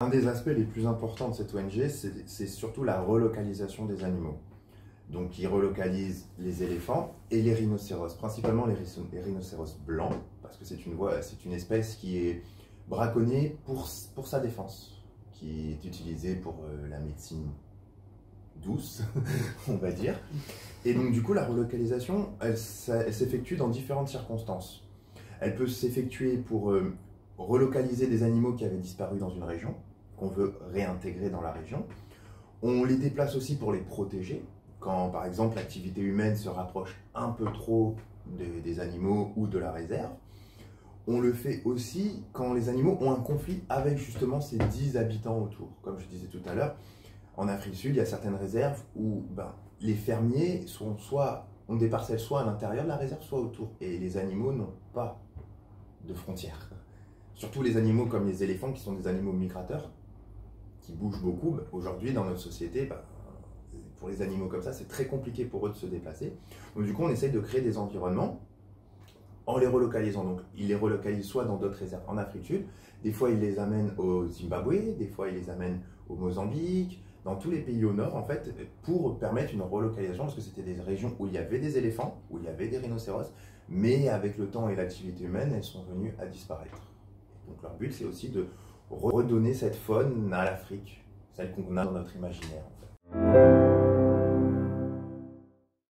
Un des aspects les plus importants de cette ONG, c'est surtout la relocalisation des animaux. Donc, ils relocalisent les éléphants et les rhinocéros, principalement les rhinocéros blancs, parce que c'est une espèce qui est braconnée pour sa défense, qui est utilisée pour la médecine douce, on va dire. Et donc, du coup, la relocalisation, elle s'effectue dans différentes circonstances. Elle peut s'effectuer pour relocaliser des animaux qui avaient disparu dans une région, qu'on veut réintégrer dans la région. On les déplace aussi pour les protéger, quand par exemple l'activité humaine se rapproche un peu trop des animaux ou de la réserve. On le fait aussi quand les animaux ont un conflit avec justement ces 10 habitants autour. Comme je disais tout à l'heure, en Afrique du Sud, il y a certaines réserves où les fermiers ont des parcelles soit à l'intérieur de la réserve, soit autour. Et les animaux n'ont pas de frontières. Surtout les animaux comme les éléphants, qui sont des animaux migrateurs, qui bougent beaucoup. Aujourd'hui, dans notre société, pour les animaux comme ça, c'est très compliqué pour eux de se déplacer. Donc du coup, on essaye de créer des environnements en les relocalisant. Donc, ils les relocalisent soit dans d'autres réserves en Afrique du Sud, des fois ils les amènent au Zimbabwe, des fois ils les amènent au Mozambique, dans tous les pays au nord, en fait, pour permettre une relocalisation, parce que c'était des régions où il y avait des éléphants, où il y avait des rhinocéros, mais avec le temps et l'activité humaine, elles sont venues à disparaître. Donc leur but, c'est aussi de redonner cette faune à l'Afrique, celle qu'on a dans notre imaginaire, en fait.